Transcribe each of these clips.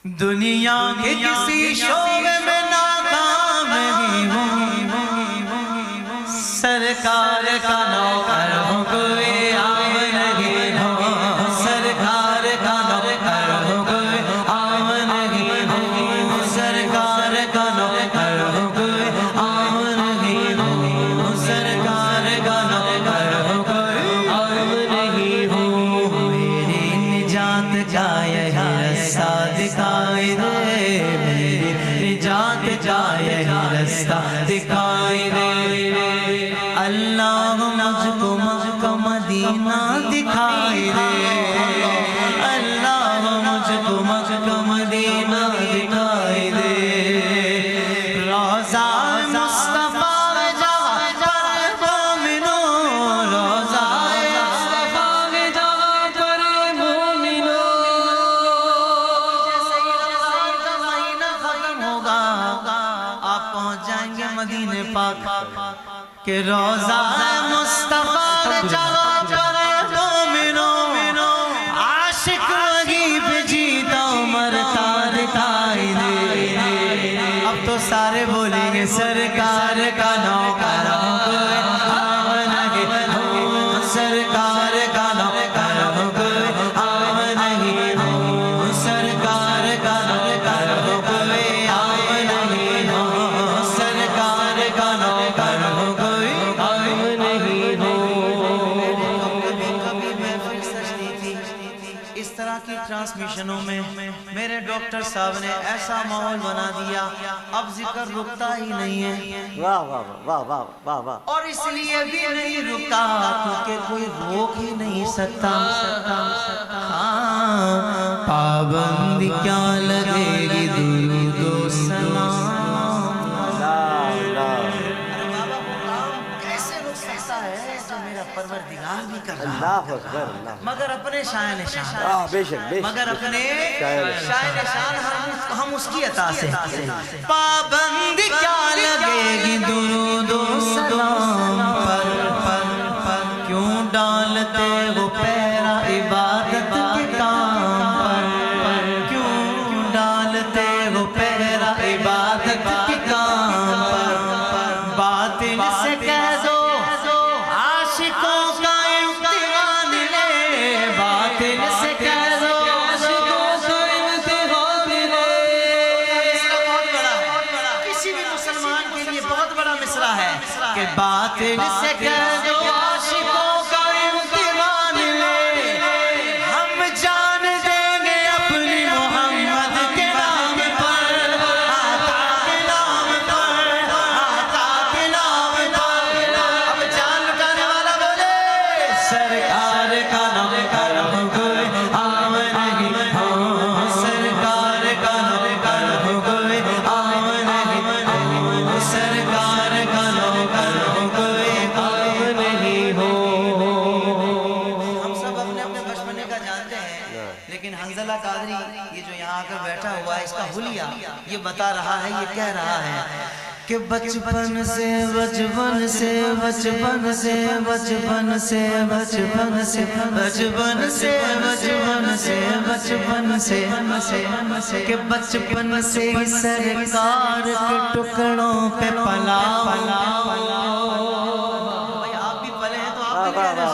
دنیا کے کسی شعبے میں ناکام نہیں ہوں، سرکار کا نوکر ہوں، کوئی عام نہیں ہوں، سرکار کا نوکر ہوں، کوئی عام نہیں ہوں، سرکار کا نوکر ہوں، کوئی عام نہیں ہوں، سرکار کا نوکر ہوں، کوئی عام نہیں ہوں، میری نجات کا یہی رستہ دکھائی دے، میری نجات کا یہی رستہ دکھائی دے، اللہ مجھ کو مکہ مدینہ دکھائی دے، اللہ مجھ کو مکہ مدینہ دکھائی دے، روضہ مصطفیٰ جہاں پر مومنوں، روضہ مصطفیٰ جہاں پر مومنوں، جیسے ہی رمضان کا مہینہ ختم ہوگا آپ پہنچ جائیں گے مدینے پاک کہ روضہ مصطفیٰ جہاں پر مومنوں، عاشق وہیں پہ جیتا مرتا دکھائی دے، اب تو سارے بولیں گے سرکار کا نوکر ہوں، کوئی عام نہیں ہوں، سرکار کا نوکر ہوں، کوئی عام نہیں ہوں، سرکار کا نوکر ہوں، کوئی عام نہیں ہوں، سرکار کا نوکر ہوں، کوئی عام نہیں ہوں۔ کبھی محفل سجتی تھی، اس طرح کی ٹرانسمیشنوں میں میرے ڈاکٹر صاحب نے ایسا ماحول بنا دیا اب ذکر رکتا ہی نہیں ہے، واہ واہ واہ واہ واہ واہ، اور اس لیے بھی نہیں رکا کیونکہ کوئی روک ہی نہیں سکتا، پابندی کیا لگے گی درود و سلام، کیسے رک سکتا ہے جو میرا پروردگار بھی کر رہا، اللہ اکبر، اللہ مگر اپنے شاہ نشان، بے شک بے شک، مگر اپنے شاہ نشان ہم اس کی عطا سے، پابندی کیا لگے گی درود و سلام پر، کیوں ڈالتے وہ پیرا عبادت کے کام پر، کیوں ڈالتے وہ پیرا عبادت کے کام پر، باطل سے کہہ دو عاشقوں کا امتحان لے، باطل سے کہہ دو عاشقوں کا امتحان لے، بہت بڑا ہے، کسی بھی مسلمان کے لیے بہت بڑا مصرع ہے کہ باطل سے کہہ دو عاشقوں کا امتحان لے، ہم جان دیں گے اپنی محمد کے نام پر، آقا کے نام پر، آقا کے نام پر، اب جان لٹانے والا بولے سرکار کا نوکر ہوں، کوئی عام نہیں ہوں، سرکار کا نوکر ہوں، کوئی عام نہیں ہوں، سرکار کا نوکر ہوں، کوئی عام نہیں ہوں۔ ہم سب اپنے اپنے بچپنے کا جانتے ہیں، لیکن حنظلہ قادری یہ جو یہاں آ کر بیٹھا ہوا ہے اس کا حلیہ یہ بتا رہا ہے، یہ کہہ رہا ہے کہ بچپن سے بچپن سے بچپن سے بچپن سے بچپن سے بچپن سے بچپن سے بچپن سے کہ بچپن سے ہی سرکار کے ٹکڑوں پہ پلا، آپ بھی پلے ہیں تو آپ بھی کہہ رہے،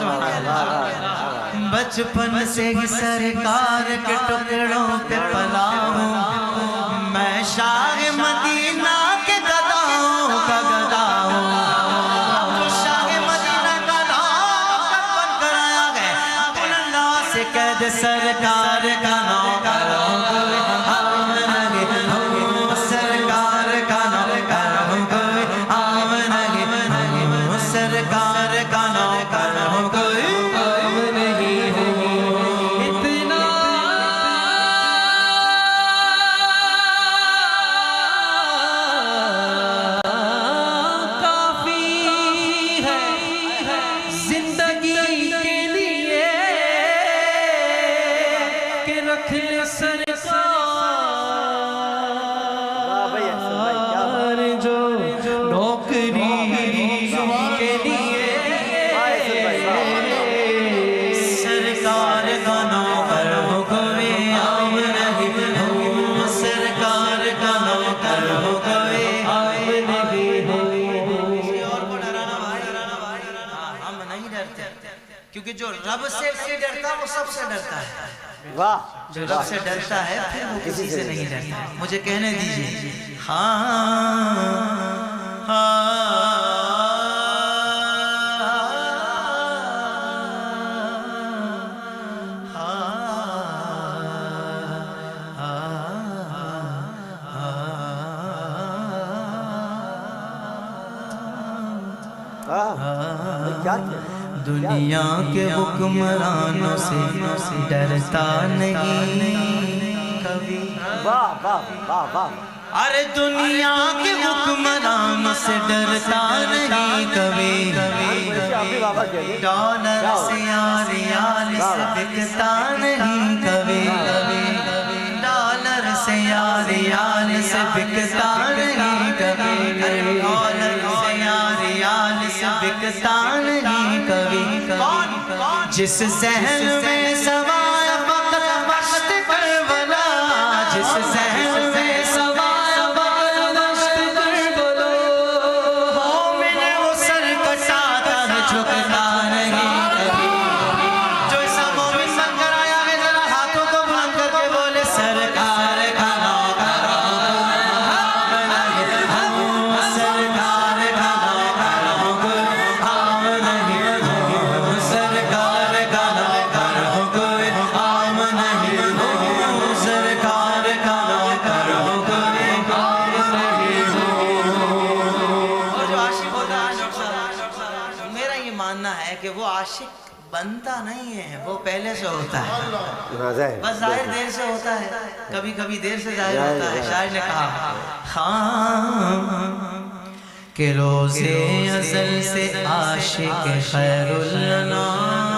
بچپن سے ہی سرکار کے ٹکڑوں پہ پلا ہوں، میں شاہ مدینہ کے گداؤں کا گدا ہوں، جو شاہ مدینہ کا نوکر بن کر آیا گیا، اللہ سے کہہ دے سرکار کا نوکر ہوں، کوئی عام نہیں ہوں، سرکار کا نوکر ہوں، کوئی عام نہیں ہوں، سرکار کا نوکر ہوں، کوئی عام نہیں ہوں، اتنا کافی ہے زندگی کے لیے کہ رکھ لے سرکار جو نوکری کے لیے، سرکار کا نوکر ہو، کوئی عام نہیں ہوں، کہ جو رب سے ڈرتا وہ سب سے ڈرتا ہے. واہ جو رب سے ڈرتا ہے پھر وہ کسی سے نہیں ڈرتا. مجھے کہنے دیجئے دنیا کے حکمرانوں سے ڈرتا نہیں کبھی. واہ واہ واہ واہ. ارے دنیا کے حکمرانوں سے ڈرتا نہیں کبھی. ڈالر سے یا ریال سے بکتا نہیں کبھی. ڈالر سے یا ریال سے بکتا نہیں کبھی. ڈالر سے یا ریال سے بکتا نہیں کبھی. جس ذہن میں سوایا فقط مشت کربلا. جس ذہن میں سوایا فقط مشت کربلا. مومن وہ سر کٹاتا ہے جھکتا نہیں کبھی. جو ایسا مومن بن کر آیا ہے ذرا ہاتھوں کو بلند کر کے بولے سرکار کا نوکر ہوں. سرکار کا نوکر ہوں. عام نہیں ہوں. سرکار کا نوکر ہوں. کوئی عام نہیں ہوں. سرکار کا نوکر ہوں. کوئی عام نہیں ہوں. اور جو عاشق ہوتا ہے میرا یہ ماننا ہے کہ وہ عاشق بنتا نہیں ہے, وہ پہلے سے ہوتا ہے. بس ظاہر دیر سے ہوتا ہے, کبھی کبھی دیر سے ظاہر ہوتا ہے. شاعر نے کہا کہ روز ازل سے عاشق خیر الانام.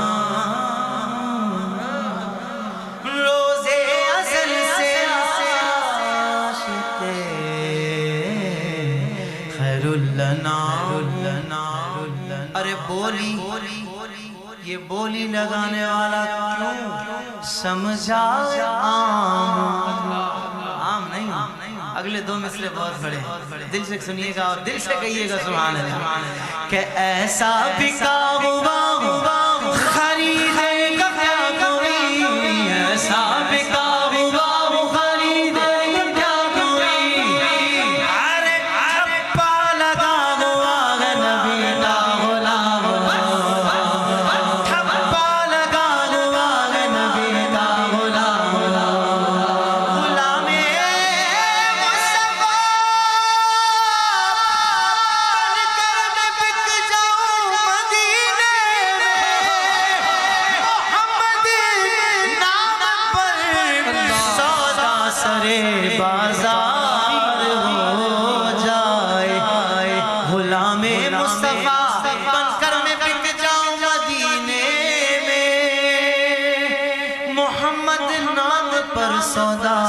روز ازل سے عاشق خیر الانام. ارے بولی یہ بولی لگانے والا کیوں سمجھا عام نہیں. اگلے دو مصرے بہت بڑے, دل سے سنیے گا اور دل سے کہیے گا سبحان اللہ. کہ ایسا بکا ہوا خریدے گا کیا کوئی. ایسا بکا ہوا خریدے گا کیا کوئی. ارے چھپا لگا ہوا ہے نبی کا غلام. چھپا لگا ہوا ہے نبی کا غلام. غلام مصطفیٰ بن کر میں بک جاؤں مدینے میں. محمد نام پر سودا سرے بازار ہو جائے. غلام مصطفیٰ بن کر میں بک جاؤں مدینے میں. محمد نام پر سودا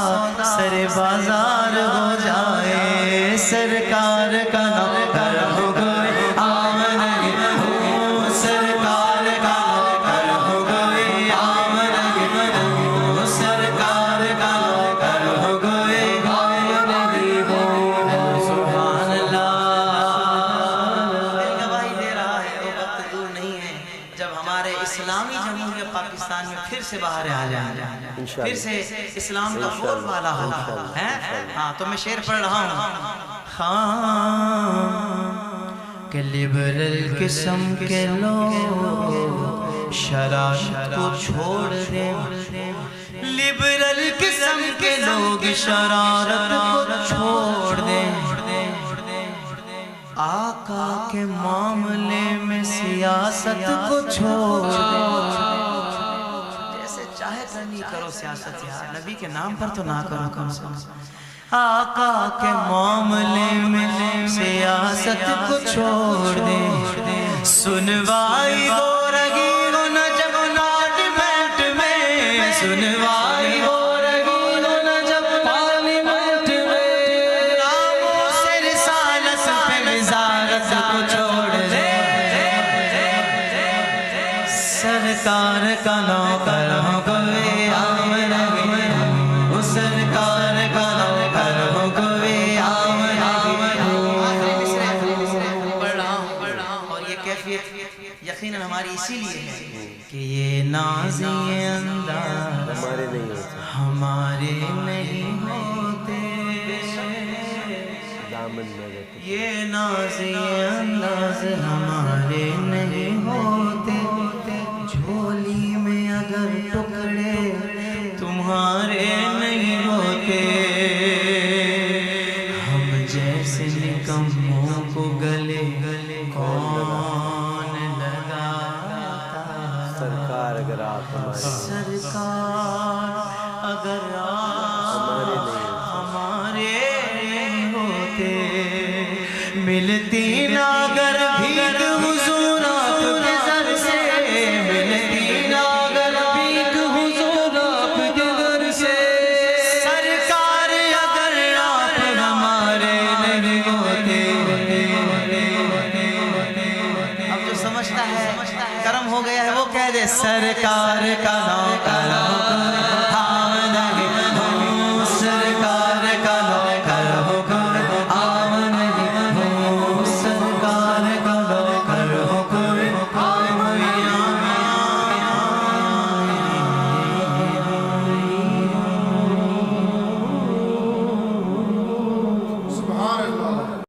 سرے بازار ہو جائے. سرکار کا نوکر ہو گئے عام نہیں ہوں. سرکار کا نوکر ہو گئے عام نہیں ہوں. سرکار کا نوکر ہو گئے عام نہیں ہوں. سبحان اللہ. دل گواہی دے رہا ہے وہ وقت دور نہیں ہے جب ہمارے اسلامی جمہوریہ پاکستان میں پھر سے باہر آ جائیں گے, پھر سے اسلام کا بول والا ہوگا. ہاں تو میں شعر پڑھ رہا ہوں. کہ لبرل قسم کے لوگ شرارت کو چھوڑ دیں. لبرل قسم کے لوگ شرارت کو چھوڑ دیں. آقا کے معاملے میں سیاست کو چھوڑ دیں. جیسے چاہے کرنی کرو سیاست یار, نبی کے نام پر تو نہ کرو کم سے کم. آقا کے معاملے میں سیاست کو چھوڑ دیں. سنوائی ہو رہی ہو نجب پارلیمنٹ میں. سنوائی ہو رہی ہو نجب پارلیمنٹ میں. ناموں سے رسالت پہ وزارت کو چھوڑ دیں. سرکار کا نوکر ہو گئے عام نہیں ہوں. سرکار کا نوکر ہو گئے عام نہیں ہوں. پڑھ رہا ہوں اور یہ کیفیت یقیناً ہماری اسی لیے ہے کہ یہ ناز یہ انداز ہمارے نہیں ہوتے، یہ ناز یہ انداز ہمارے نہیں ہوتے، جھولی میں اگر ٹکڑے تمہارے نہیں ہوتے، ہم جیسے نکموں کو گلے کون لگاتا؟ سرکار اگر آپ ہمارے نہیں ہوتے، ملتی نہ اگر بھیک حضور آپ کے در سے، ملتی نہ اگر بھیک حضور آپ کے در سے، سرکار اگر آپ ہمارے نہیں ہوتے۔ اب جو سمجھتا ہے کرم ہو گیا ہے وہ کہہ دے سرکار کا نام